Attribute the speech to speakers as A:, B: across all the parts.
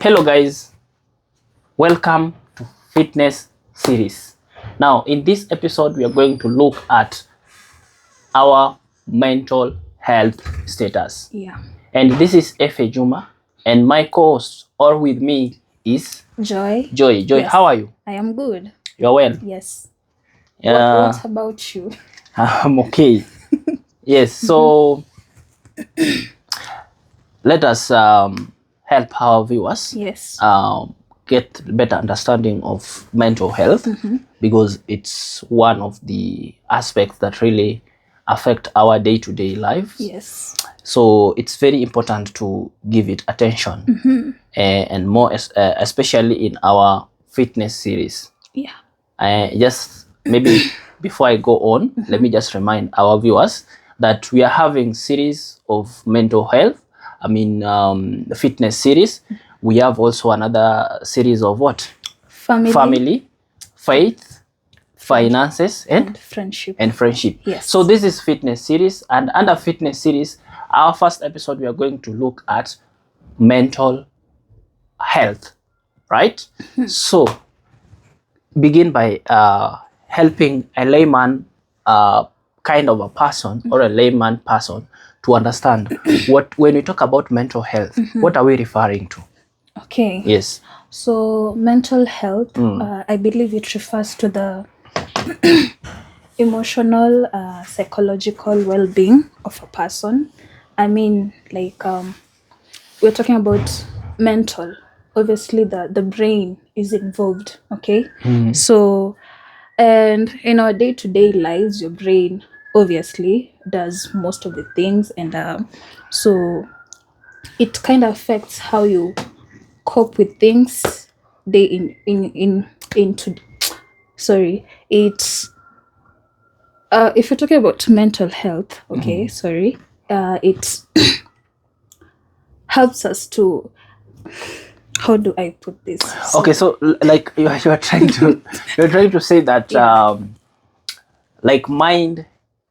A: Hello guys, welcome to fitness series. Now in this episode we are going to look at our mental health status.
B: Yeah.
A: And this is Efe Juma and my co-host or with me is
B: Joy.
A: Joy.
B: Yes.
A: How are you?
B: I am good.
A: You're well?
B: Yes.
A: Yeah.
B: What about you?
A: I'm okay. Yes, so let us help our viewers
B: Yes.
A: get better understanding of mental health because it's one of the aspects that really affect our day-to-day lives.
B: Yes.
A: So it's very important to give it attention and more especially in our fitness series.
B: Yeah.
A: Just maybe before I go on, let me just remind our viewers that we are having series of mental health. The fitness series. We have also another series of what? Family, faith, finances, and
B: friendship.
A: Yes. So this is fitness series, and under fitness series, our first episode we are going to look at mental health, right? So begin by helping a layman, kind of a person or a layman person to understand what when we talk about mental health, what are we referring to?
B: Okay.
A: Yes.
B: So mental health, I believe it refers to the emotional, psychological well-being of a person. I mean, like we're talking about mental. Obviously, the brain is involved. Okay. So, and in our day-to-day lives, your brain obviously does most of the things, and so it kind of affects how you cope with things day in into. Sorry, it's if you're talking about mental health. Okay, sorry, it helps us to. How do I put this?
A: Okay, so like you are trying to you're trying to say that like mind,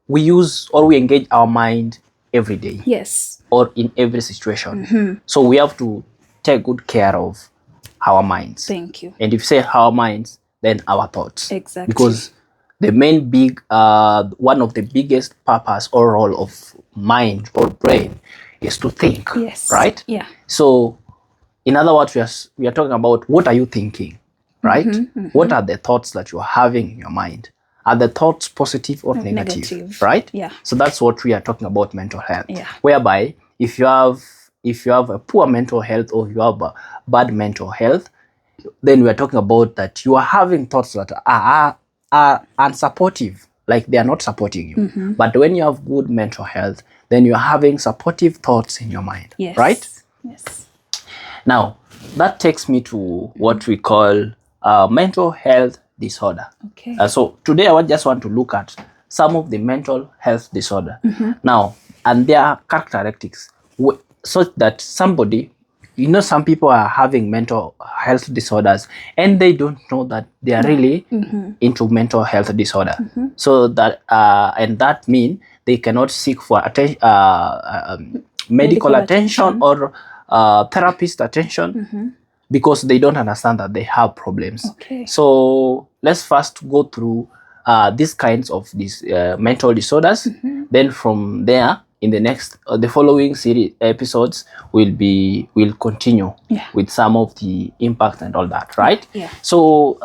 A: we use or we engage our mind every day.
B: Yes.
A: Or in every situation. So we have to take good care of our minds.
B: Thank you.
A: And if you say our minds, then our thoughts.
B: Exactly.
A: Because the main one of the biggest purpose or role of mind or brain is to think.
B: Yes.
A: Right?
B: Yeah.
A: So in other words, we are talking about what are you thinking, right? What are the thoughts that you are having in your mind? Are the thoughts positive or negative? Right?
B: Yeah.
A: So that's what we are talking about mental health.
B: Yeah.
A: Whereby if you have a poor mental health or you have a bad mental health, then we are talking about that you are having thoughts that are unsupportive, like they are not supporting you. But when you have good mental health, then you are having supportive thoughts in your mind.
B: Yes.
A: Right?
B: Yes.
A: Now, that takes me to what we call mental health disorder.
B: Okay.
A: So today I just want to look at some of the mental health disorder. Now, and their characteristics, so that somebody, some people are having mental health disorders and they don't know that they are really into mental health disorder. So that, and that means they cannot seek for medical attention or therapist attention because they don't understand that they have problems.
B: Okay.
A: So let's first go through these kinds of these mental disorders. Then from there, in the following series episodes, will continue with some of the impact and all that, right?
B: Yeah.
A: So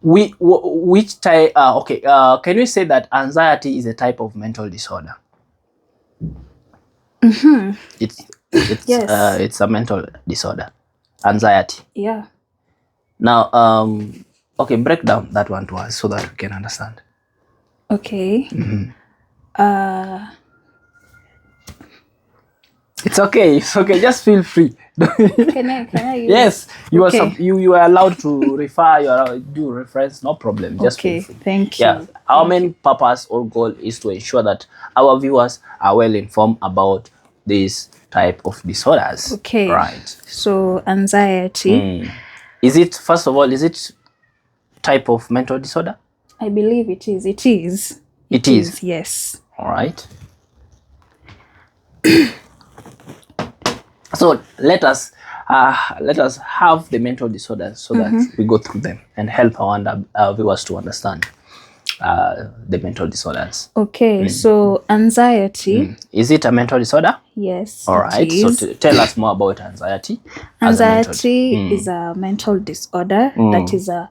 A: which type? Okay. Can we say that anxiety is a type of mental disorder? It's
B: Yes.
A: it's a mental disorder, anxiety.
B: Yeah.
A: Now, okay, break down that one to us so that we can understand.
B: Okay.
A: It's okay. It's okay. Just feel free.
B: Can I use?
A: Yes, you
B: Okay.
A: are you are allowed to refer. You are allowed to do reference. No problem. Just
B: Okay.
A: feel free.
B: Thank you.
A: Yeah. Our main purpose or goal is to ensure that our viewers are well informed about this type of disorders.
B: Okay.
A: Right.
B: So anxiety.
A: Is it, first of all, is it type of mental disorder?
B: I believe it is. It is.
A: It is.
B: Yes.
A: All right. So let us have the mental disorders so that we go through them and help our viewers to understand the mental disorders.
B: Okay, so anxiety.
A: Is it a mental disorder?
B: Yes,
A: All
B: it
A: right. So
B: is.
A: tell us more about anxiety.
B: Anxiety is a mental disorder that is a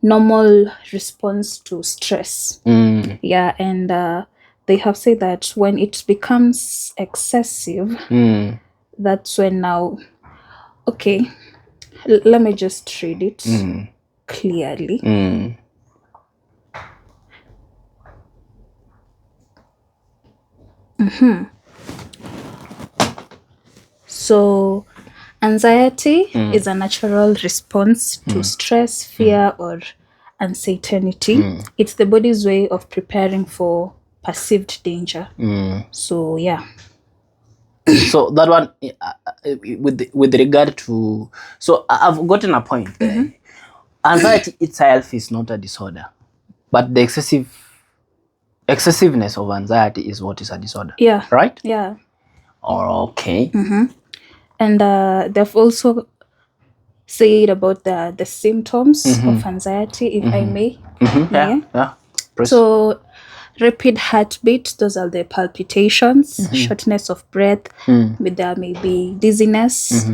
B: normal response to stress. Yeah, and they have said that when it becomes excessive, that's when now, okay, let me just read it clearly. So, anxiety is a natural response to stress, fear, or uncertainty. It's the body's way of preparing for perceived danger. So, yeah.
A: So that one, with regard to, so I've gotten a point there. Anxiety itself is not a disorder, but the excessiveness of anxiety is what is a disorder.
B: Yeah.
A: Right?
B: Yeah.
A: Okay.
B: And they've also said about the symptoms of anxiety, if I may.
A: Yeah. Press.
B: So, rapid heartbeat, those are the palpitations, shortness of breath, with there may be dizziness,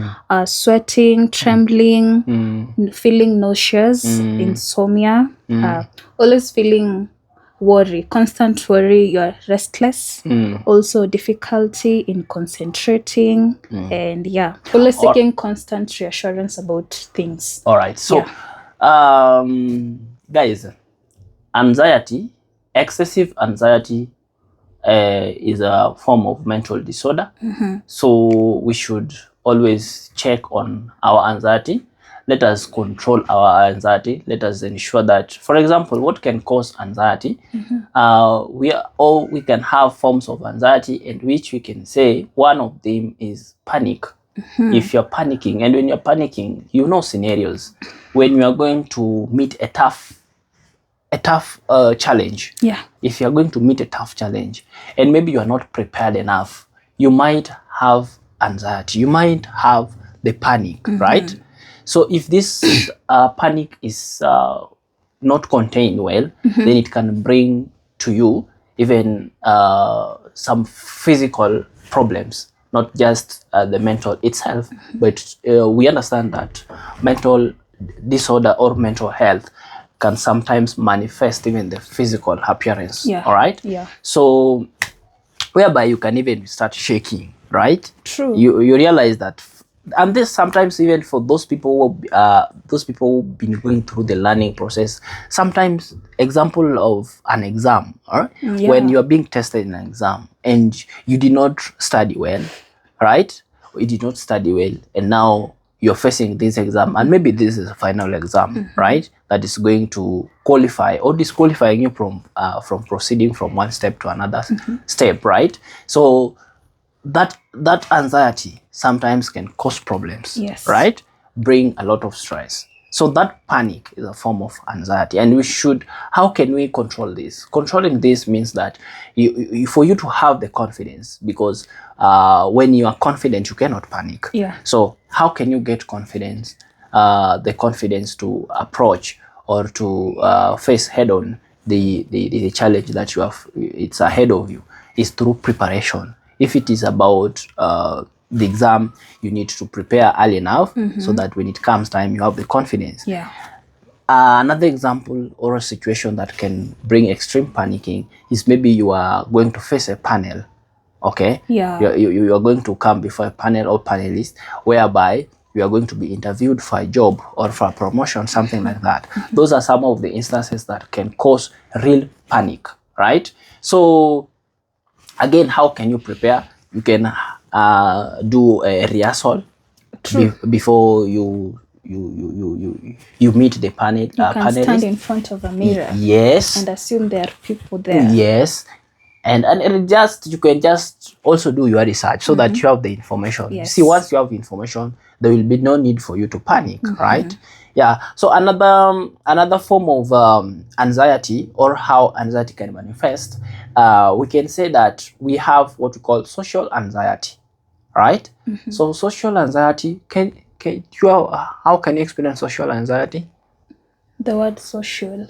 B: sweating, trembling, feeling nauseous, insomnia, always feeling worry, constant worry, you're restless, also difficulty in concentrating, and yeah, always seeking constant reassurance about things.
A: All right. So, guys, anxiety, excessive anxiety is a form of mental disorder. So we should always check on our anxiety. Let us control our anxiety. Let us ensure that, for example, what can cause anxiety? We can have forms of anxiety, in which we can say one of them is panic. If you're panicking, and when you're panicking, you know scenarios when you are going to meet a tough challenge.
B: Yeah.
A: If you're going to meet a tough challenge and maybe you're not prepared enough, you might have anxiety, you might have the panic, right? So if this panic is not contained well, then it can bring to you even some physical problems, not just the mental itself, but we understand that mental disorder or mental health can sometimes manifest even the physical appearance.
B: Yeah.
A: All right.
B: Yeah.
A: So whereby you can even start shaking, right?
B: True.
A: You realize that, and this sometimes even for those people who've been going through the learning process. Sometimes example of an exam, all right? When you are being tested in an exam and you did not study well, right? You did not study well, and now you're facing this exam, and maybe this is a final exam, right? That is going to qualify or disqualifying you from proceeding from one step to another step, right? So that anxiety sometimes can cause problems,
B: Yes.
A: right? Bring a lot of stress. So that panic is a form of anxiety, and how can we control this? Controlling this means that for you to have the confidence, because when you are confident, you cannot panic.
B: Yeah.
A: So how can you get confidence? The confidence to approach or to face head on the challenge that you have, it's ahead of you, is through preparation. If it is about the exam, you need to prepare early enough so that when it comes time, you have the confidence.
B: Yeah.
A: Another example or a situation that can bring extreme panicking is maybe you are going to face a panel, okay?
B: Yeah.
A: You are going to come before a panel or panelist, whereby you are going to be interviewed for a job or for a promotion, something like that. Those are some of the instances that can cause real panic, right? So again, how can you prepare? You can do a rehearsal before you meet the panel.
B: You can
A: panelist.
B: stand in front of a mirror.
A: Yes.
B: And assume there are people there.
A: Yes. And you can just also do your research so that you have the information.
B: Yes.
A: See, once you have the information, there will be no need for you to panic, right? Yeah. So another form of anxiety, or how anxiety can manifest, we can say that we have what we call social anxiety. right? So social anxiety, how can you experience social anxiety?
B: The word social.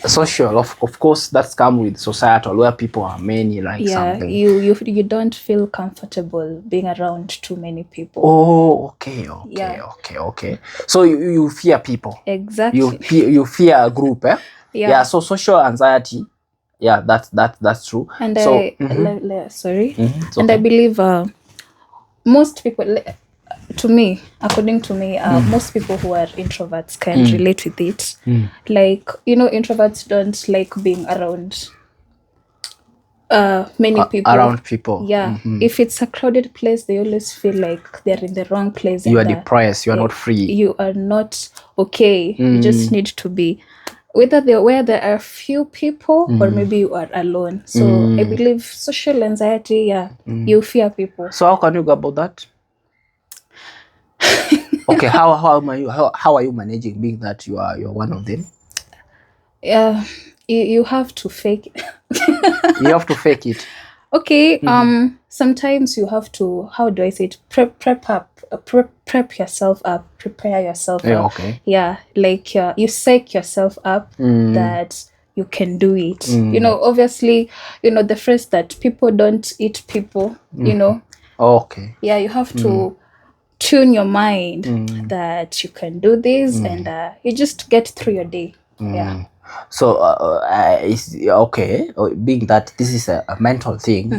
A: Social, of course, that's come with societal, where people are many, like
B: Yeah,
A: something.
B: you don't feel comfortable being around too many people.
A: Oh, okay.
B: Yeah.
A: Okay. So you fear people.
B: Exactly.
A: You fear a group, eh?
B: Yeah.
A: So social anxiety, yeah, that's true.
B: And
A: So
B: sorry.
A: it's
B: And I
A: okay.
B: believe most people, to me, according to me, most people who are introverts can relate with it. Like, introverts don't like being around many people.
A: Around people.
B: Yeah. If it's a crowded place, they always feel like they're in the wrong place.
A: You are
B: and
A: depressed. You are not free.
B: You are not okay. You just need to be where there are few people, or maybe you are alone. So I believe social anxiety, yeah, you fear people.
A: So how can you go about that? Okay, how are you managing, being that you're one of them?
B: Yeah, you have to fake.
A: You have to fake it.
B: Okay. Sometimes you have to, how do I say it, prep yourself up, prepare yourself
A: Yeah,
B: up.
A: okay.
B: Yeah, like you psych yourself up that you can do it. Obviously, the phrase that people don't eat people.
A: Okay.
B: Yeah, you have to tune your mind that you can do this, and you just get through your day. Yeah.
A: So it's okay, being that this is a mental thing,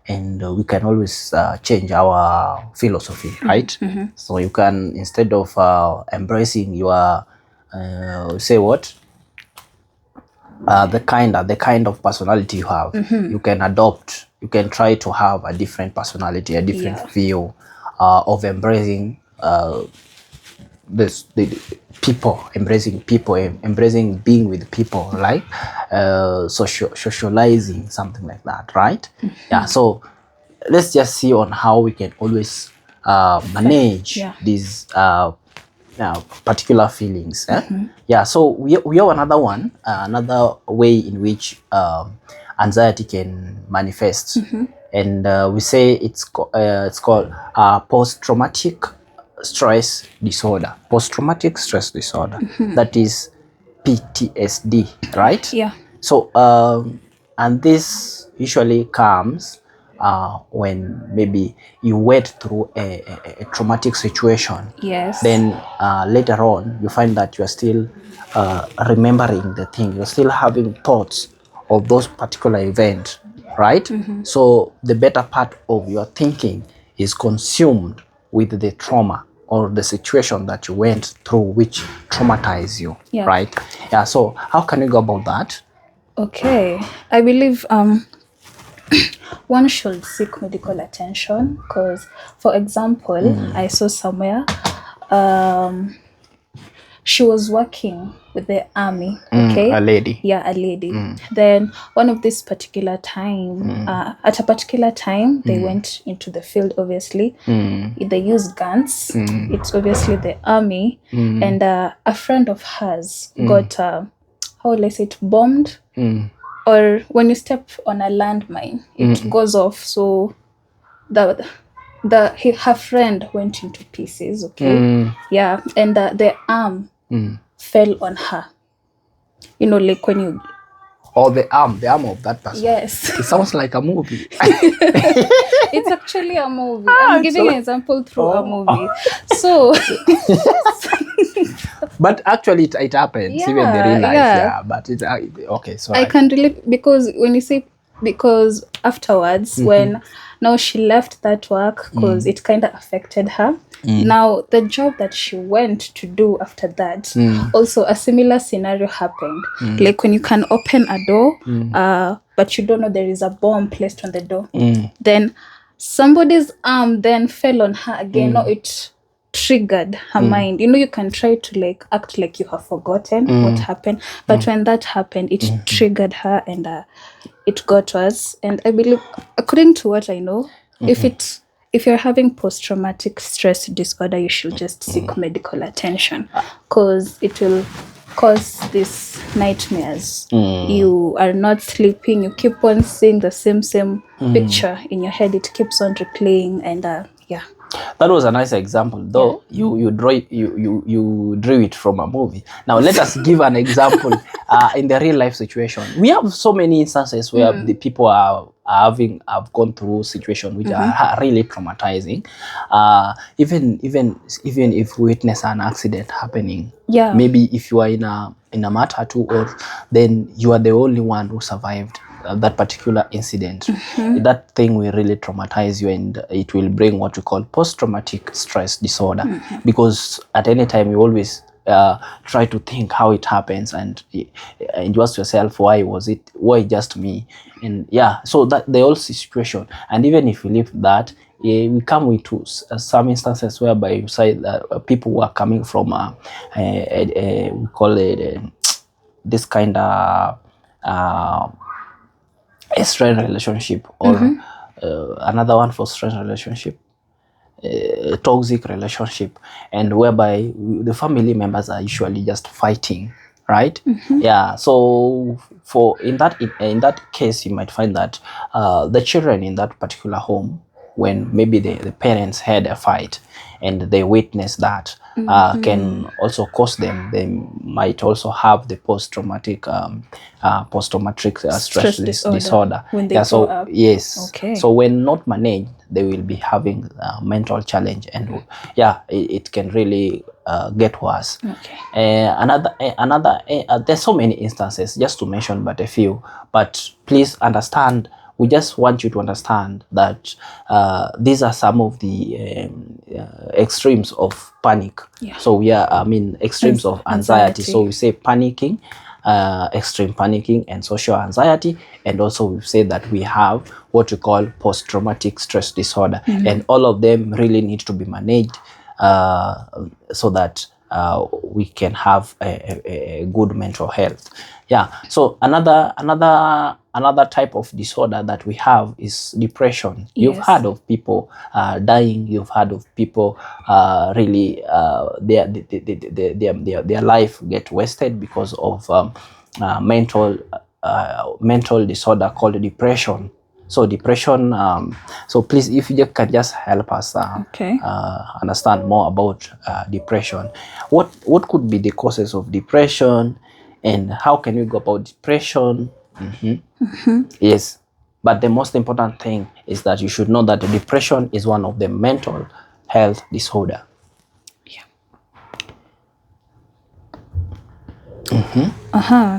A: and we can always change our philosophy, right? So you can, instead of embracing your say what, the kind of personality you have, you can adopt, you can try to have a different personality, a different view of embracing the people, embracing being with people, like socializing, something like that, right? Yeah. So let's just see on how we can always manage these particular feelings. Yeah. So we have another one, another way in which anxiety can manifest, and we say it's called post-traumatic stress disorder. Post-traumatic stress disorder. That is PTSD, right?
B: Yeah.
A: So and this usually comes when maybe you went through a traumatic situation.
B: Yes.
A: Then later on you find that you are still remembering the thing, you're still having thoughts of those particular events, right? So the better part of your thinking is consumed with the trauma or the situation that you went through, which traumatized you.
B: Yeah.
A: Right? Yeah. So how can you go about that?
B: Okay, I believe one should seek medical attention, because, for example, I saw somewhere she was working with the army. Okay,
A: A lady.
B: yeah, a lady. Then one of this particular time, at a particular time, they went into the field. Obviously, they used guns. It's obviously the army, and a friend of hers got how will I say it, bombed. Or when you step on a landmine, it goes off. So her friend went into pieces. Okay, yeah, and the arm fell on her. Like when you.
A: Or the arm of that person.
B: Yes.
A: It sounds like a movie.
B: It's actually a movie. I'm giving an example through a movie. So.
A: But actually, it happens even in the real life. Yeah. But it's okay. So
B: I can relate, because when you say, because afterwards, when now she left that work, because it kind of affected her. Now the job that she went to do after that, also a similar scenario happened. Like when you can open a door, but you don't know there is a bomb placed on the door. Then somebody's arm then fell on her again. Now it triggered her mind. You can try to like act like you have forgotten what happened, but when that happened, it triggered her, and it got worse. And I believe, according to what I know, if you're having post-traumatic stress disorder, you should just seek medical attention, because it will cause these nightmares. You are not sleeping, you keep on seeing the same picture in your head. It keeps on replaying, and yeah.
A: That was a nice example, though. You drew it from a movie. Now let us give an example in the real life situation. We have so many instances where the people have gone through situations which are really traumatizing. Even if we witness an accident happening, maybe if you are in a matatu, or then you are the only one who survived that particular incident, that thing will really traumatize you, and it will bring what we call post-traumatic stress disorder, because at any time you always try to think how it happens, and you ask yourself, why just me? And so that the whole situation. And even if we leave that, we come into some instances whereby you say that people who are coming from we call it this kind of a strained relationship, or another one for strained relationship, toxic relationship, and whereby the family members are usually just fighting, right? So for in that case, you might find that the children in that particular home, when maybe the parents had a fight and they witness that, can also cause them. They might also have the post-traumatic stress disorder.
B: When they grow up.
A: Yes.
B: Okay.
A: So when not managed, they will be having mental challenge, and it can really get worse.
B: Okay.
A: There's so many instances, just to mention but a few. But please understand, we just want you to understand that these are some of the extremes of panic. So extremes of anxiety. So we say panicking, extreme panicking, and social anxiety. And also we say that we have what we call post-traumatic stress disorder. And all of them really need to be managed so that we can have a good mental health. So another type of disorder that we have is depression. You've heard of people dying. You've heard of people really their life get wasted because of mental disorder called depression. So depression. So please, if you can just help us understand more about depression. What could be the causes of depression, and how can we go about depression? Yes, but the most important thing is that you should know that depression is one of the mental health disorder.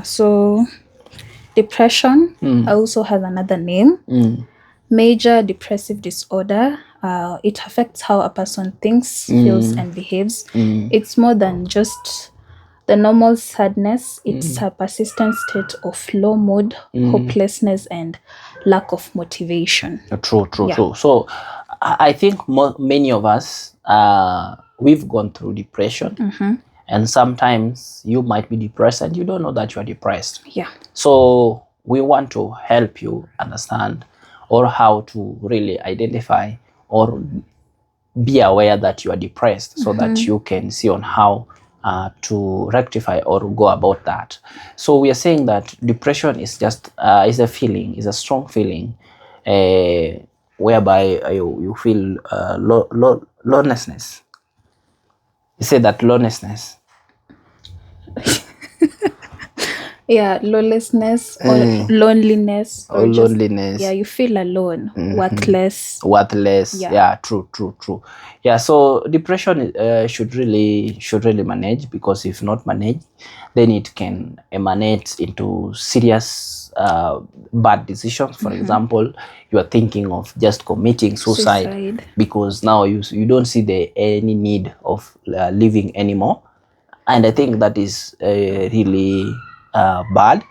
B: So depression also has another name, major depressive disorder. It affects how a person thinks, feels, and behaves. It's more than just the normal sadness. It's a persistent state of low mood, hopelessness, and lack of motivation.
A: True. So I think many of us, we've gone through depression. And sometimes you might be depressed and you don't know that you are depressed. So we want to help you understand, or how to really identify or be aware that you are depressed, so that you can see on how to rectify or go about that. So we are saying that depression is just is a feeling, is a strong feeling, whereby you feel loneliness. You say that loneliness.
B: Lawlessness or loneliness,
A: or loneliness.
B: You feel alone, worthless.
A: True. So depression should really manage, because if not managed, then it can emanate into serious bad decisions. For example, you are thinking of just committing suicide because now you don't see any need of living anymore, and I think that is really bad.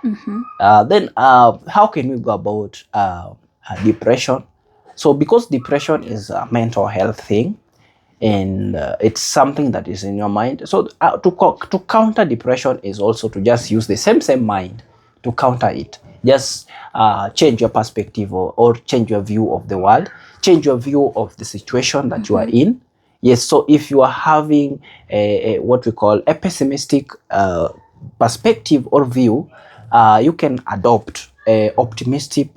A: Then how can we go about depression? So because depression is a mental health thing, and it's something that is in your mind, so to counter depression is also to just use the same mind to counter it. Just change your perspective, or change your view of the world, change your view of the situation that you are in. Yes, so if you are having what we call a pessimistic perspective or view, you can adopt a optimistic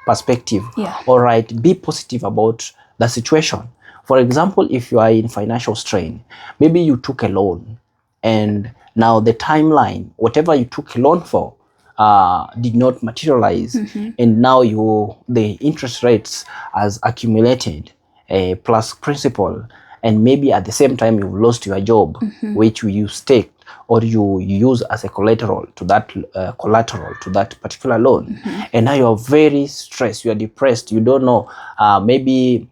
A: perspective.
B: Yeah.
A: All right, be positive about the situation. For example, if you are in financial strain, maybe you took a loan, and now the timeline, whatever you took a loan for, did not materialize, and now the interest rates has accumulated, plus principal, and maybe at the same time you've lost your job, which you staked or you use as a collateral to that particular loan, and now you're very stressed, you're depressed, you don't know, maybe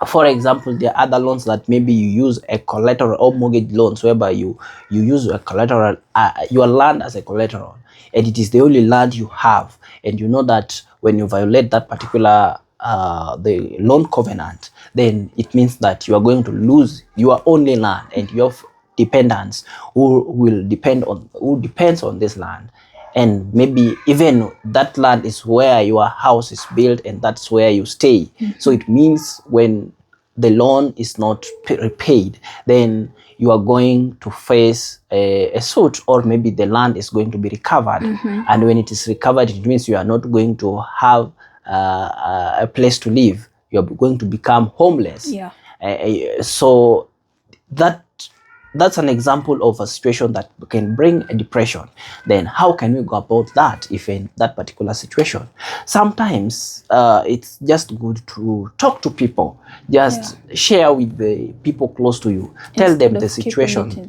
A: for example, there are other loans that maybe you use a collateral, or mortgage loans whereby you use a collateral, your land as a collateral, and it is the only land you have, and you know that when you violate that particular the loan covenant, then it means that you are going to lose your only land, and you have dependents who depends on this land. And maybe even that land is where your house is built, and that's where you stay. So it means when the loan is not repaid, then you are going to face a suit, or maybe the land is going to be recovered. And when it is recovered, it means you are not going to have a place to live. You are going to become homeless.
B: Yeah.
A: So that's an example of a situation that can bring a depression. Then how can we go about that if in that particular situation? Sometimes it's just good to talk to people, just share with the people close to you, tell them the situation.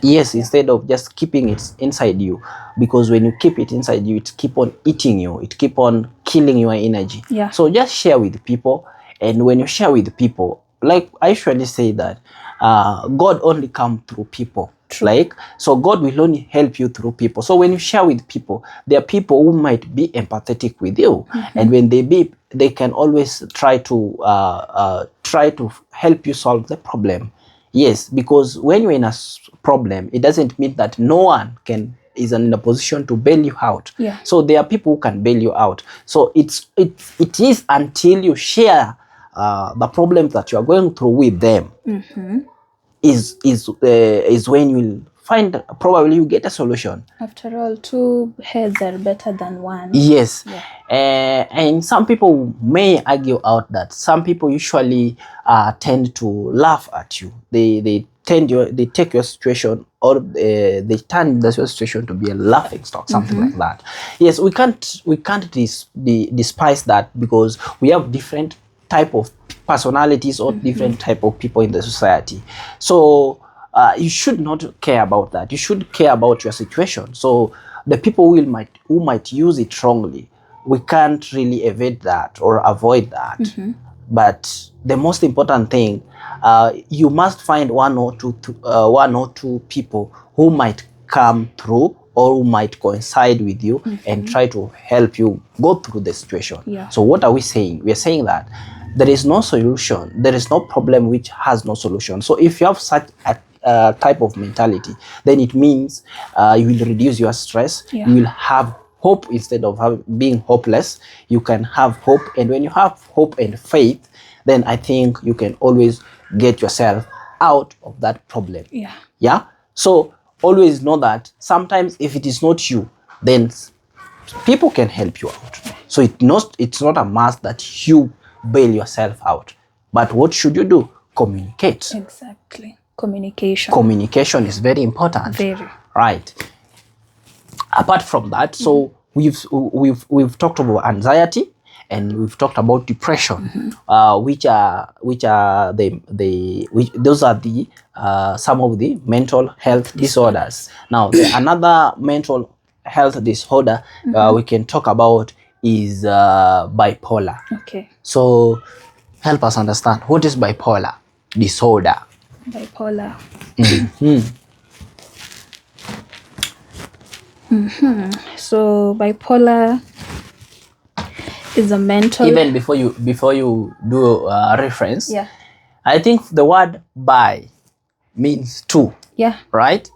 A: Yes, instead of just keeping it inside you, because when you keep it inside you, it keep on eating you, it keep on killing your energy. So just share with people, and when you share with people, like I usually say that God only come through people. True. So God will only help you through people. So when you share with people, there are people who might be empathetic with you, and when they can always try to help you solve the problem. Yes, because when you're in a problem, it doesn't mean that no one is in a position to bail you out. So there are people who can bail you out. So it is until you share the problems that you are going through with them, is when you will find, probably you get a solution.
B: After all, two heads are better than one.
A: Yes. And some people may argue out that some people usually tend to laugh at you. They take your situation, or they turn your situation to be a laughing stock, something like that. Yes, we can't despise that, because we have different type of personalities, or different type of people in the society. So you should not care about that. You should care about your situation. So the people who might use it wrongly, we can't really evade that or avoid that. But the most important thing, you must find one or two people who might come through, or who might coincide with you and try to help you go through the situation. So what are we saying? We are saying that there is no solution, there is no problem which has no solution. So if you have such a type of mentality, then it means you will reduce your stress. You will have hope instead of being hopeless. You can have hope, and when you have hope and faith, then I think you can always get yourself out of that problem. So always know that sometimes if it is not you, then people can help you out. So it's not a must that you bail yourself out. But what should you do? Communicate.
B: Exactly. Communication.
A: Communication is very important.
B: Very.
A: Right. Apart from that, so we've talked about anxiety, and we've talked about depression, which are those are the some of the mental health disorders. Now, another mental health disorder we can talk about is bipolar.
B: Okay.
A: So help us understand, what is bipolar disorder?
B: Bipolar. So bipolar is a mental.
A: Even before you do a reference, I think the word bi means two. Right?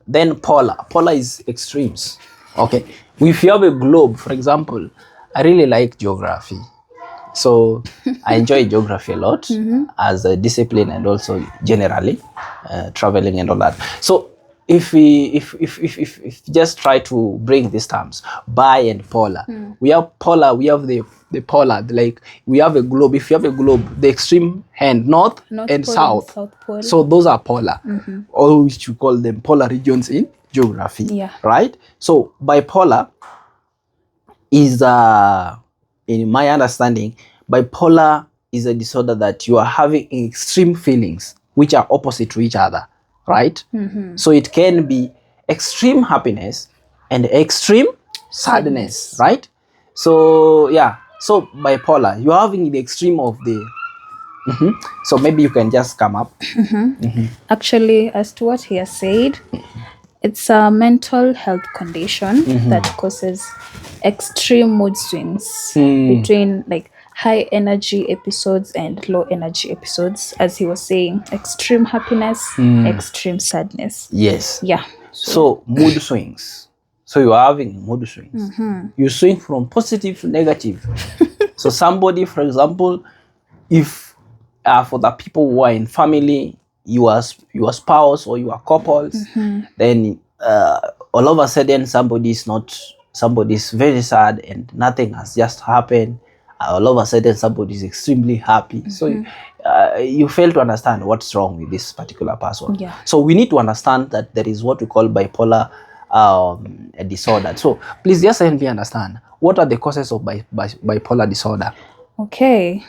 A: Then polar is extremes. Okay. If you have a globe, for example, I really like geography. So I enjoy geography a lot as a discipline, and also generally traveling and all that. So if just try to bring these terms, bi and polar. We have polar, we have the polar, like we have a globe. If you have a globe, the extreme hand, north and
B: Pole
A: south.
B: South Pole.
A: So those are polar, or which you call them polar regions in geography.
B: Yeah.
A: Right? So bipolar is in my understanding, bipolar is a disorder that you are having extreme feelings which are opposite to each other, right? So it can be extreme happiness and extreme sadness, right? So yeah, so bipolar, you're having the extreme of the so maybe you can just come up.
B: Actually, as to what he has said, it's a mental health condition that causes extreme mood swings between like high energy episodes and low energy episodes. As he was saying, extreme happiness, extreme sadness.
A: Yes.
B: Yeah.
A: So mood swings. So you are having mood swings. You swing from positive to negative. So somebody, for example, if for the people who are in family, your spouse or your couples, then all of a sudden somebody's very sad and nothing has just happened. All of a sudden somebody's extremely happy. So you fail to understand what's wrong with this particular person.
B: Yeah.
A: So we need to understand that there is what we call bipolar a disorder. So please just help me understand, what are the causes of bipolar disorder?
B: Okay.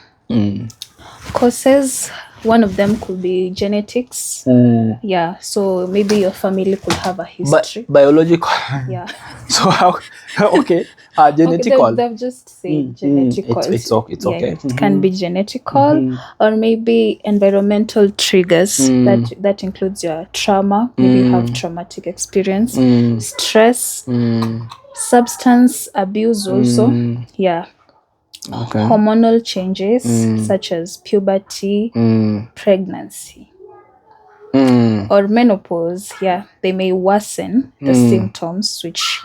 B: Causes, one of them could be genetics. Yeah, so maybe your family could have a history.
A: Biological.
B: Yeah.
A: So how? Okay. Genetical.
B: Okay, they've just said genetical.
A: It's okay.
B: It can be genetical, or maybe environmental triggers. That includes your trauma. Maybe you have traumatic experience, stress, substance abuse also. Yeah.
A: Okay.
B: Hormonal changes such as puberty, pregnancy, or menopause. Yeah, they may worsen the symptoms, which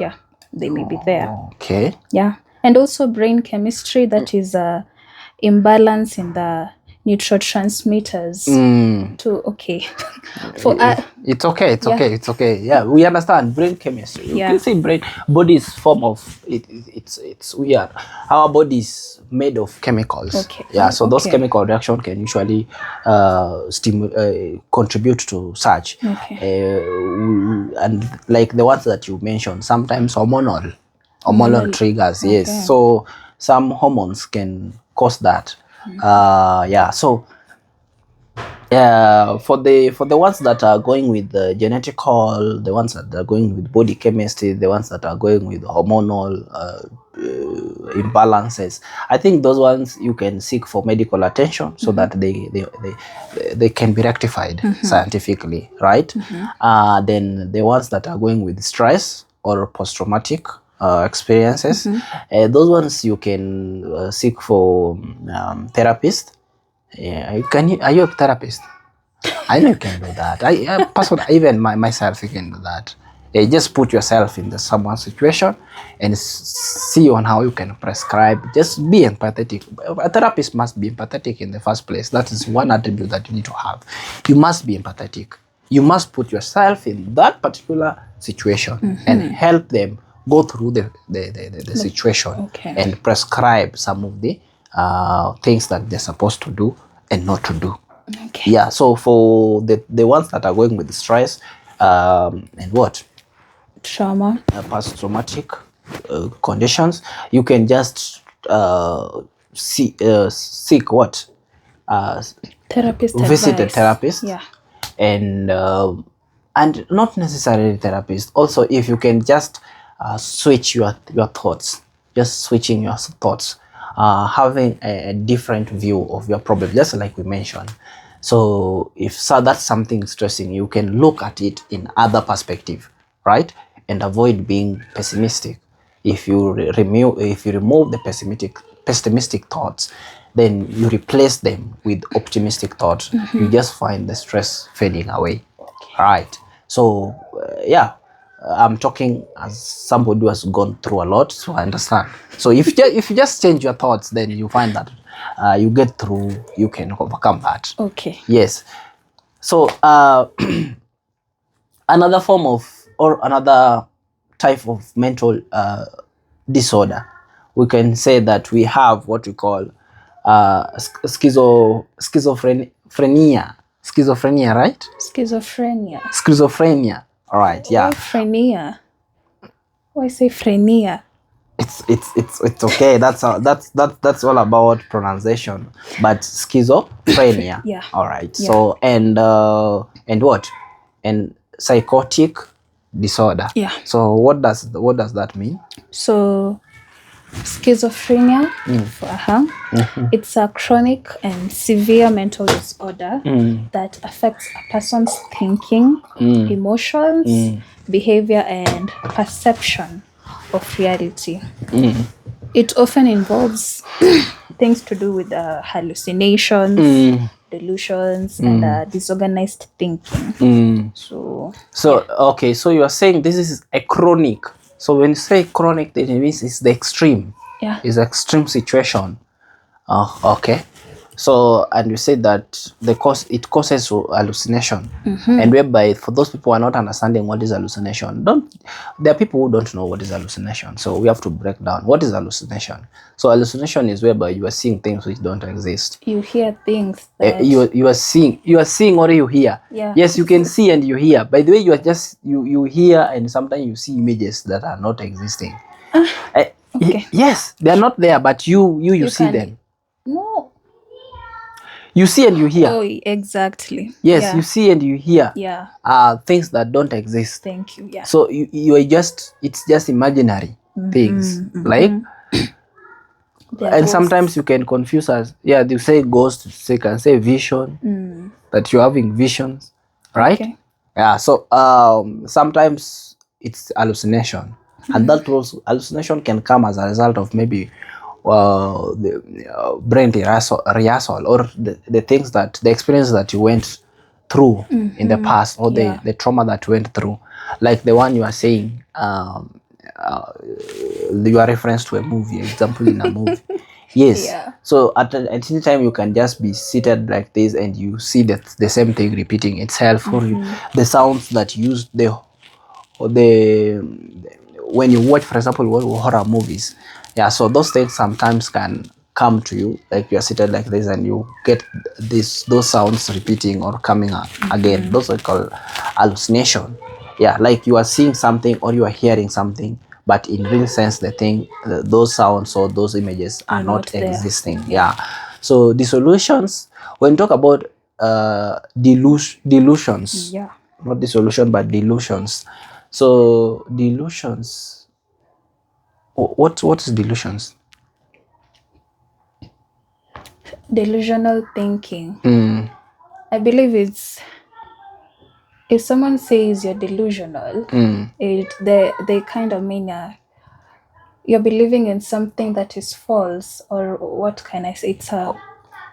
B: they may be there.
A: Okay.
B: Yeah, and also brain chemistry, that is a imbalance in the neurotransmitters.
A: It's okay. Yeah, we understand brain chemistry. You can say brain, body is form of it's weird. Our body is made of chemicals.
B: Okay.
A: Yeah, so those chemical reaction can usually contribute to such.
B: Okay.
A: And like the ones that you mentioned, sometimes hormonal triggers.
B: Okay.
A: Yes, so some hormones can cause that. So for the ones that are going with the genetical, the ones that are going with body chemistry, the ones that are going with hormonal imbalances, I think those ones you can seek for medical attention so that they can be rectified scientifically, right? Then the ones that are going with stress or post-traumatic experiences, those ones you can seek for therapist. Yeah, are you a therapist? I know you can do that. I personally, even myself, you can do that. Just put yourself in someone's situation and see on how you can prescribe. Just be empathetic. A therapist must be empathetic in the first place. That is one attribute that you need to have. You must be empathetic. You must put yourself in that particular situation and help them go through the situation and prescribe some of the things that they're supposed to do and not to do.
B: Okay.
A: Yeah, so for the ones that are going with stress and what?
B: Trauma.
A: Post-traumatic conditions, you can just seek what?
B: Therapist
A: visit
B: advice.
A: a therapist.
B: Yeah.
A: And not necessarily therapist. Also, if you can just switch your thoughts, just switching your thoughts, having a different view of your problem, just like we mentioned. So if that's something stressing, you can look at it in other perspective, right? And avoid being pessimistic. If you remove the pessimistic thoughts, then you replace them with optimistic thoughts. You just find the stress fading away, right? So I'm talking as somebody who has gone through a lot, so I understand. So if you just change your thoughts, then you find that you get through, you can overcome that.
B: Okay.
A: Yes. So another form of, or another type of mental disorder, we can say that we have what we call schizophrenia, right? Schizophrenia. All right, yeah.
B: Why phrenia? Why say phrenia?
A: It's okay. That's all about pronunciation. But schizophrenia.
B: Yeah.
A: All right.
B: Yeah.
A: So and what? And psychotic disorder.
B: Yeah.
A: So what does that mean?
B: So schizophrenia, it's a chronic and severe mental disorder that affects a person's thinking, emotions, behavior, and perception of reality. It often involves things to do with hallucinations, delusions, and disorganized thinking. So
A: Okay, so you are saying this is a chronic. So when you say chronic, it means it's the extreme.
B: yeah,
A: It's extreme situation. Okay. So, and you said that it causes hallucination, and whereby for those people who are not understanding what is hallucination, there are people who don't know what is hallucination. So we have to break down what is hallucination. So hallucination is whereby you are seeing things which don't exist.
B: you hear things that
A: You are seeing or you hear.
B: Yeah.
A: Yes, you can see and you hear. By the way, you are just you hear, and sometimes you see images that are not existing.
B: okay.
A: Yes, they are not there, but you see
B: can-
A: them.
B: No.
A: You see and you hear.
B: Oh, exactly.
A: Yes,
B: Yeah.
A: you see and you hear.
B: Yeah.
A: Things that don't exist.
B: Thank you. Yeah.
A: So you are it's just imaginary things, like,
B: They're
A: and
B: ghosts.
A: sometimes you can confuse us. Yeah, they say ghost, they can say vision, that you're having visions, right?
B: Okay.
A: Yeah. So sometimes it's hallucination, and that also hallucination can come as a result of maybe the brain rehearsal, or the things that the experience that you went through in the past, or
B: Yeah.
A: the trauma that you went through, like the one you are saying, you are reference to a movie, example in a movie. Yes.
B: Yeah.
A: So at any time you can just be seated like this and you see that the same thing repeating itself, or the sounds that you use the when you watch, for example, horror movies. Yeah, so those things sometimes can come to you, like you're seated like this and you get those sounds repeating or coming again. Those are called hallucination. Yeah, like you are seeing something or you are hearing something, but in real sense those sounds or those images are not
B: not there.
A: existing. Yeah. So the solutions, when you talk about delusions,
B: Yeah.
A: not dissolution but delusions. So delusions, what is delusions?
B: Delusional thinking. I believe it's if someone says you're delusional, they kind of mean you're believing in something that is false, or what can I say? It's a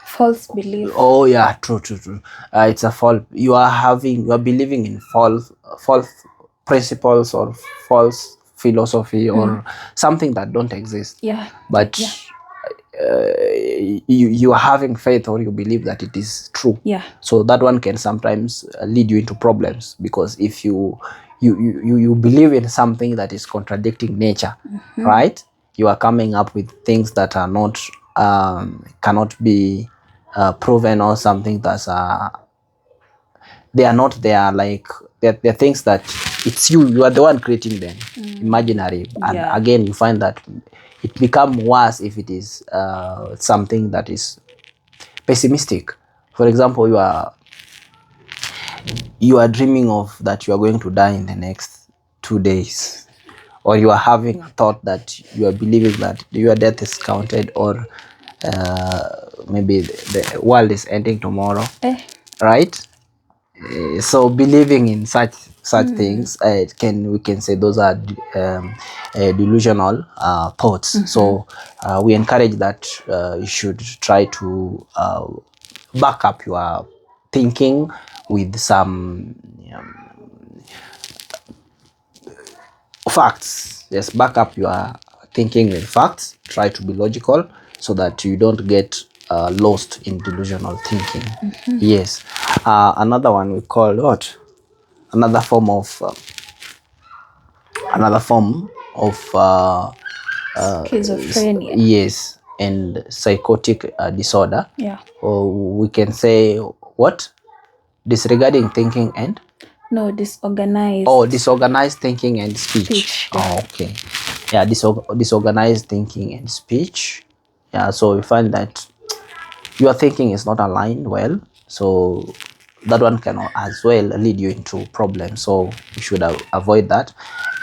B: false belief.
A: Oh yeah, true. It's a false. You are believing in false principles or false philosophy or something that don't exist.
B: Yeah.
A: But
B: Yeah.
A: You are having faith, or you believe that it is true.
B: Yeah.
A: So that one can sometimes lead you into problems, because if you believe in something that is contradicting nature, right? You are coming up with things that are not cannot be proven, or something that's they are not there, like they're things that it's you are the one creating them, imaginary. And
B: Yeah.
A: again, you find that it become worse if it is something that is pessimistic. For example, you are dreaming of that you are going to die in the next 2 days, or you are having a thought that you are believing that your death is counted, or maybe the world is ending tomorrow, right? So believing in such things, we can say those are delusional thoughts. So we encourage that you should try to back up your thinking with some facts. Yes, back up your thinking with facts. Try to be logical so that you don't get lost in delusional thinking. Yes. Another one we call what? another form of
B: Schizophrenia.
A: yes, and psychotic disorder.
B: Yeah.
A: Or we can say what? Disregarding thinking and
B: No, disorganized.
A: disorganized thinking and speech.
B: Speech, yeah.
A: Oh, okay. Yeah, disorganized thinking and speech. Yeah, so we find that your thinking is not aligned well, so that one can as well lead you into problems. So we should avoid that,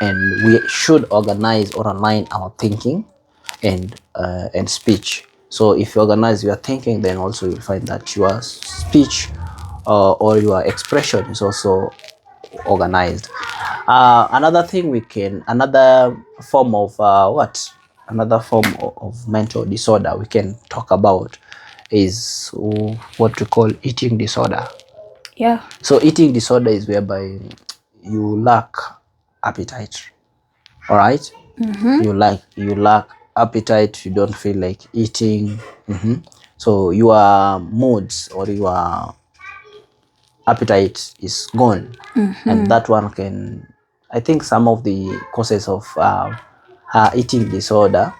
A: and we should organize or align our thinking and speech. So if you organize your thinking, then also you'll find that your speech or your expression is also organized. Another form of mental disorder we can talk about is what we call eating disorder.
B: Yeah.
A: So eating disorder is whereby you lack appetite. All right. You lack appetite. You don't feel like eating. So your moods or your appetite is gone, and that one can, I think, some of the causes of eating disorder,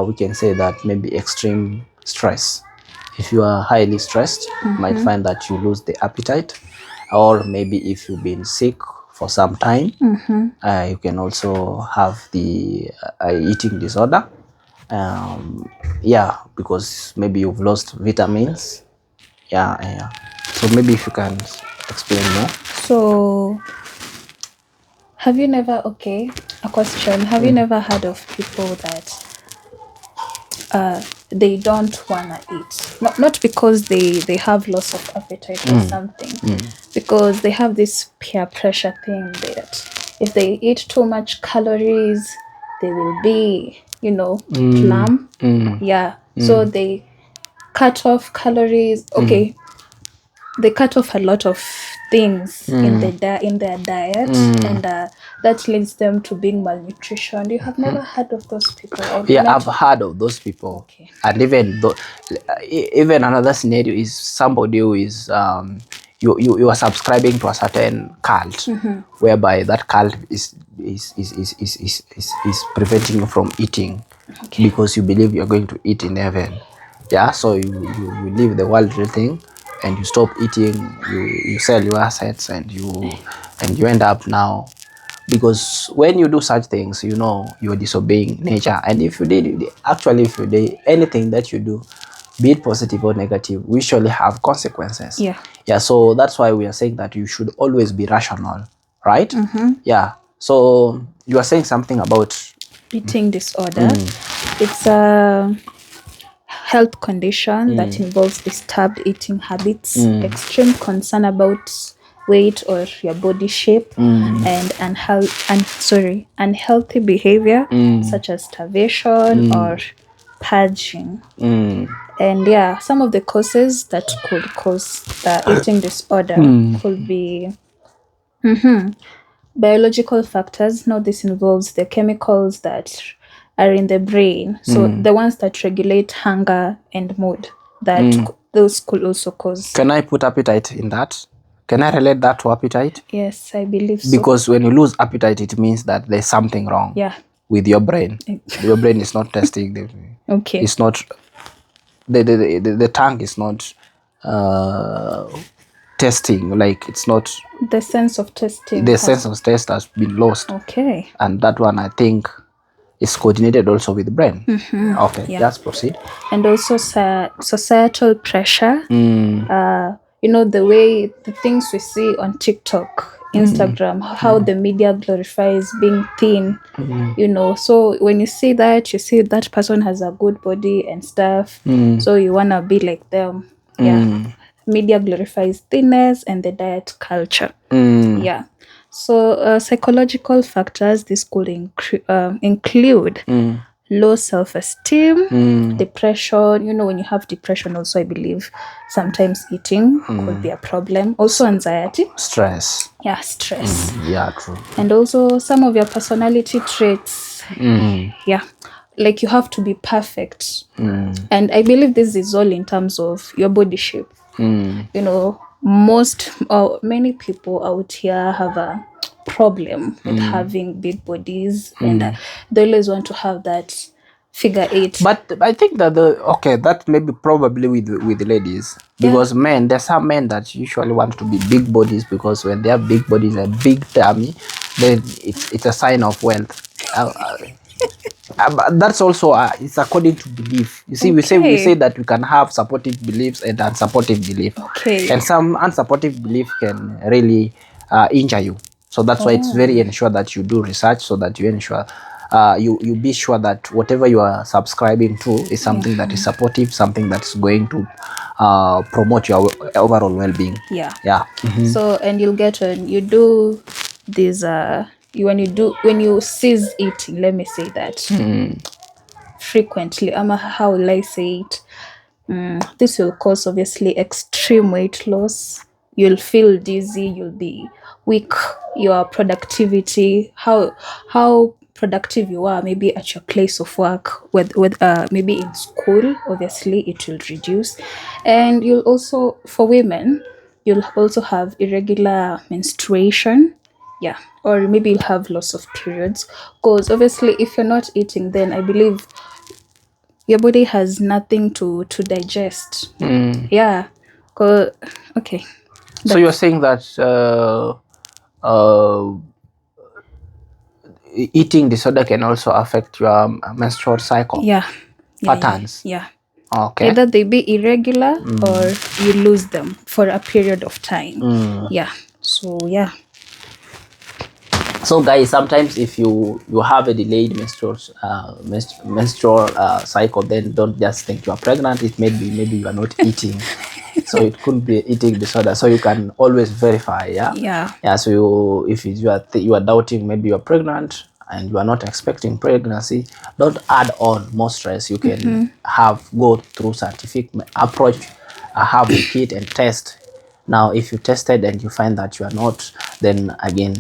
A: we can say that maybe extreme stress. If you are highly stressed, you might find that you lose the appetite, or maybe if you've been sick for some time, you can also have the eating disorder. Yeah, because maybe you've lost vitamins. Yeah. So maybe if you can explain more.
B: So, have you never, okay, a question. Have you never heard of people that they don't wanna eat? Not because they have loss of appetite or something, because they have this peer pressure thing that if they eat too much calories, they will be, plump. Yeah. So they cut off calories. Okay. They cut off a lot of things in their diet, and that leads them to being malnutrition. You have never heard of those people? Or
A: Yeah,
B: not?
A: I've heard of those people.
B: Okay.
A: And even another scenario is somebody who is you are subscribing to a certain cult, whereby that cult is preventing you from eating, because you believe you're going to eat in heaven. Yeah, so you leave the worldly thing and you stop eating, you sell your assets, and you end up now, because when you do such things, you're disobeying nature. And if you did anything that you do, be it positive or negative, we surely have consequences. Yeah, so that's why we are saying that you should always be rational, right? Yeah, so you are saying something about
B: Eating disorder. It's a health condition that involves disturbed eating habits, extreme concern about weight or your body shape, and unhealthy behavior such as starvation or purging. And yeah, some of the causes that could cause the eating disorder could be biological factors. Now this involves the chemicals that are in the brain, so the ones that regulate hunger and mood, that those could also cause.
A: Can I put appetite in that? Can I relate that to appetite?
B: Yes, I believe so.
A: Because when you lose appetite, it means that there's something wrong with your brain. Your brain is not testing.
B: Okay.
A: It's not, the tongue is not testing, like it's not,
B: the sense of testing.
A: the sense of taste has been lost.
B: Okay.
A: And that one, I think, is coordinated also with the brain. Okay,
B: Yeah.
A: let's proceed.
B: And also societal pressure. The way the things we see on TikTok, Instagram, how the media glorifies being thin, so when you see that person has a good body and stuff, so you want to be like them. Yeah. Media glorifies thinness and the diet culture. Yeah. So psychological factors, this could include low self-esteem, depression. When you have depression also, I believe sometimes eating could be a problem. Also anxiety.
A: Stress.
B: Yeah, stress.
A: Yeah, true.
B: And also some of your personality traits. Yeah. Like you have to be perfect. And I believe this is all in terms of your body shape. most or many people out here have a problem with having big bodies, and they always want to have that figure eight.
A: But I think that that may be probably with the ladies, because men, there's some men that usually want to be big bodies, because when they have big bodies and big tummy, then it's a sign of wealth. But that's also it's according to belief. You see, we say that we can have supportive beliefs and unsupportive belief.
B: Okay.
A: And some unsupportive belief can really injure you. So that's why it's very ensure that you do research, so that you ensure you be sure that whatever you are subscribing to is something that is supportive, something that's going to promote your overall well-being.
B: Yeah.
A: Mm-hmm.
B: So, and you'll get when you do this when you cease eating, let me say that, frequently, how will I say it, this will cause obviously extreme weight loss. You'll feel dizzy, you'll be weak, your productivity, how productive you are maybe at your place of work, with maybe in school, obviously it will reduce. And you'll also, for women, you'll also have irregular menstruation, yeah, or maybe you'll have loss of periods, because obviously if you're not eating, then I believe your body has nothing to digest. Yeah. Okay.
A: So you're saying that eating disorder can also affect your menstrual cycle patterns.
B: Yeah.
A: Okay.
B: Either they be irregular or you lose them for a period of time. Yeah. So yeah.
A: So guys, sometimes if you have a delayed menstrual cycle, then don't just think you are pregnant. It may be maybe you are not eating. So it could be eating disorder. So you can always verify. Yeah. So if you are doubting maybe you are pregnant and you are not expecting pregnancy, don't add on more stress. You can go through scientific approach, have a kit and test. Now if you tested and you find that you are not, then again,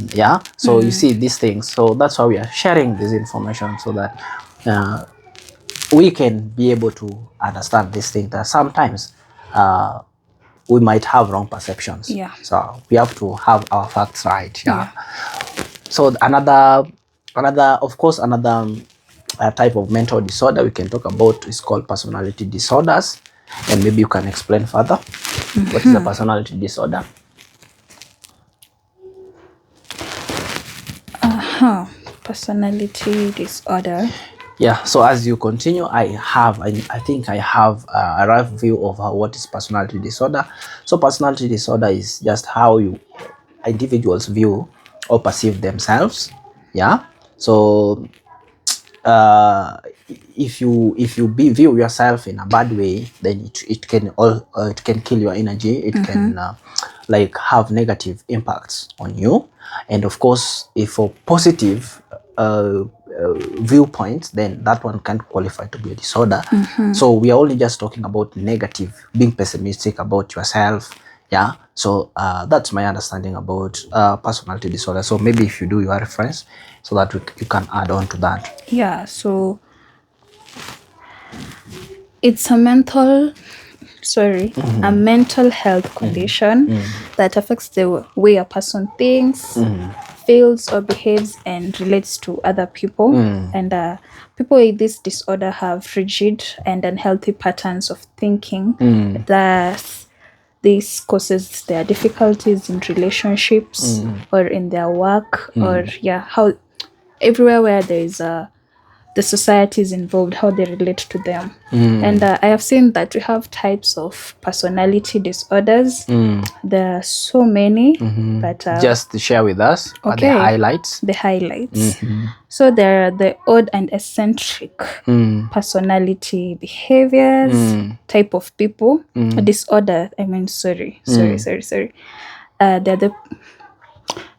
A: so you see these things. So that's why we are sharing this information, so that we can be able to understand this thing, that sometimes we might have wrong perceptions. So we have to have our facts right. So another of course, another type of mental disorder we can talk about is called personality disorders. And maybe you can explain further what is a personality disorder.
B: Personality disorder.
A: Yeah, so as you continue, I think I have a rough view of what is personality disorder. So personality disorder is just how individuals view or perceive themselves. Yeah. So if you view yourself in a bad way, then it can kill your energy. It can like have negative impacts on you. And of course, if for positive viewpoints, then that one can't qualify to be a disorder. So we are only just talking about negative, being pessimistic about yourself. Yeah. So that's my understanding about personality disorder. So maybe if you do your reference, so that you can add on to that.
B: Yeah. So it's a mental health condition that affects the way a person thinks, feels, or behaves and relates to other people. And people with this disorder have rigid and unhealthy patterns of thinking. Thus, this causes their difficulties in relationships or in their work, or how everywhere where there is the society is involved, how they relate to them. And I have seen that we have types of personality disorders. There are so many, but
A: just share with us the highlights.
B: So there are the odd and eccentric personality behaviors, type of people, disorder. I mean, sorry. They're the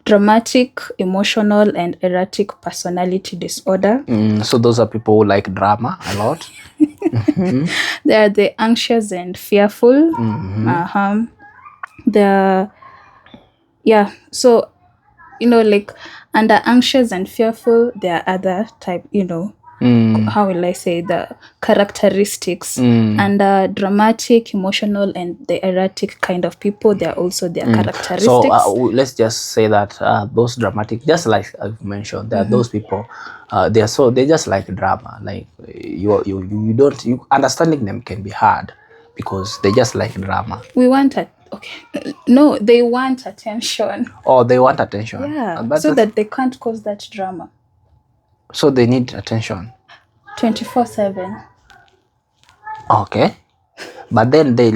B: dramatic, emotional, and erratic personality disorder.
A: So those are people who like drama a lot.
B: They are the anxious and fearful. So like under anxious and fearful, there are other type. how will I say, the characteristics. And dramatic, emotional, and the erratic kind of people, they're also their characteristics.
A: So let's just say that those dramatic, just like I've mentioned, there are those people. They just like drama. Like you don't understanding them can be hard because they just like drama.
B: We want it. Okay. No, they want attention.
A: Or they want attention.
B: Yeah. So that they can't cause that drama.
A: So they need attention.
B: 24/7.
A: Okay. But then they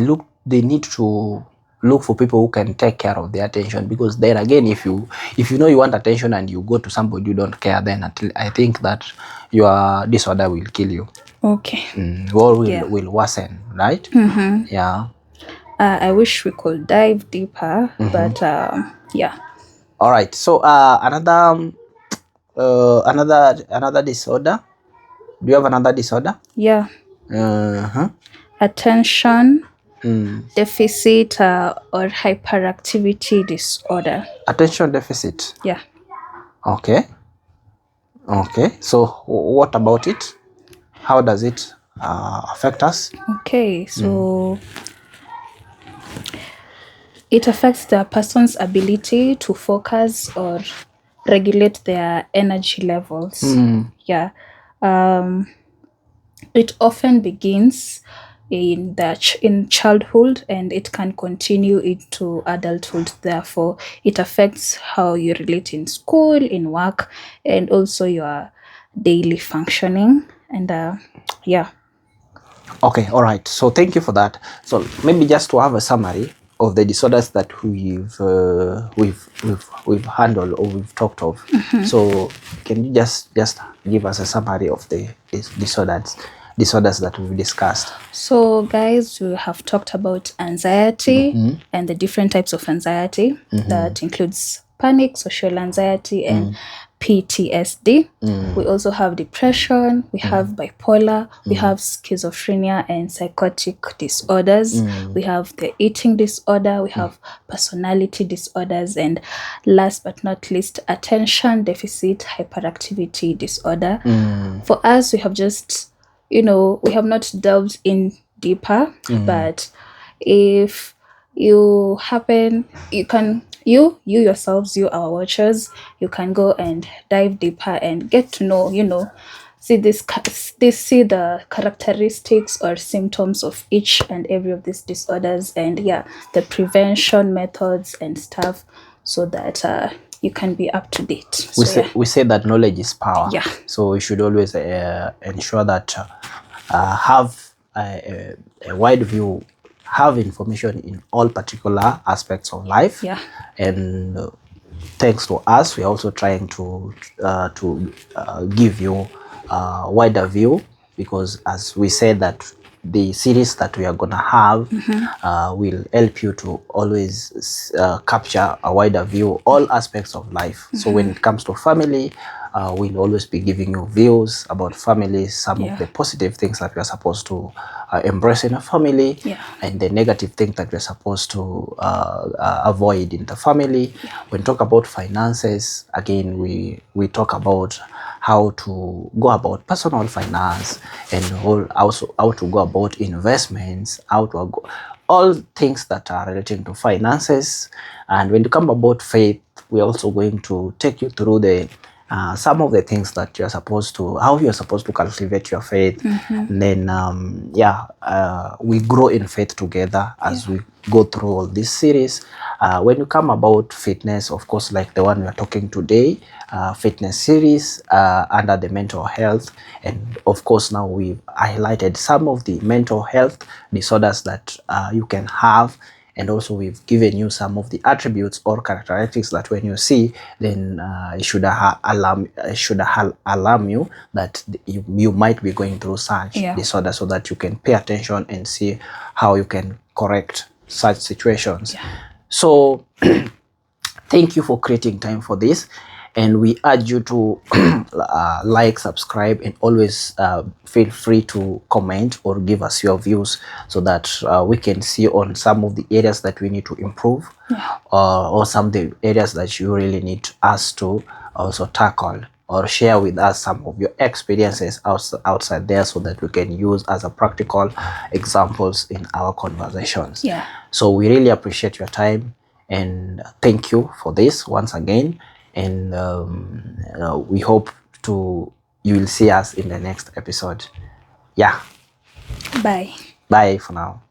A: need to look for people who can take care of their attention, because then again, if you know you want attention and you go to somebody you don't care, then I think that your disorder will kill you.
B: Okay.
A: Or will worsen, right? Yeah.
B: I wish we could dive deeper, but yeah.
A: All right. So another disorder. Do you have another disorder?
B: Yeah. Attention deficit or hyperactivity disorder.
A: Attention deficit.
B: Yeah.
A: Okay. So what about it? How does it affect us?
B: Okay. So it affects the person's ability to focus or regulate their energy levels. Yeah. It often begins in childhood, and it can continue into adulthood. Therefore, it affects how you relate in school, in work, and also your daily functioning. And yeah.
A: Okay, all right. So thank you for that. So maybe just to have a summary of the disorders that we've handled or we've talked of. So can you just give us a summary of the disorders that we've discussed?
B: So guys, we have talked about anxiety and the different types of anxiety. That includes panic, social anxiety, and PTSD. We also have depression, we have bipolar, we have schizophrenia and psychotic disorders, we have the eating disorder, we have personality disorders, and last but not least, attention deficit hyperactivity disorder. For us, we have just, we have not delved in deeper, but if you happen, you can, you yourselves, you our watchers, you can go and dive deeper and get to know, see the characteristics or symptoms of each and every of these disorders, and the prevention methods and stuff, so that you can be up to date.
A: We say that knowledge is power.
B: Yeah.
A: So we should always ensure that have a wide view, have information in all particular aspects of life.
B: Yeah.
A: And thanks to us, we're also trying to give you a wider view, because as we said that the series that we are going to have will help you to always capture a wider view, all aspects of life. So when it comes to family, we'll always be giving you views about family, some of the positive things that we are supposed to embrace in a family, and the negative things that we're supposed to avoid in the family. When we talk about finances, again, we talk about how to go about personal finance, and also how to go about investments, how to go, all things that are relating to finances. And when you come about faith, we're also going to take you through the some of the things that you're supposed to, how you're supposed to cultivate your faith. And then we grow in faith together as we go through all this series. When you come about fitness, of course, like the one we are talking today, fitness series under the mental health, and of course now we've highlighted some of the mental health disorders that you can have. And also we've given you some of the attributes or characteristics that when you see, then it should alarm you that you might be going through such disorder, so that you can pay attention and see how you can correct such situations. So thank you for creating time for this, and we urge you to like, subscribe, and always feel free to comment or give us your views, so that we can see on some of the areas that we need to improve, or some of the areas that you really need us to also tackle. or share with us some of your experiences outside there, so that we can use as a practical examples in our conversations.
B: Yeah.
A: So we really appreciate your time, and thank you for this once again. And we hope you will see us in the next episode. Yeah.
B: Bye.
A: Bye for now.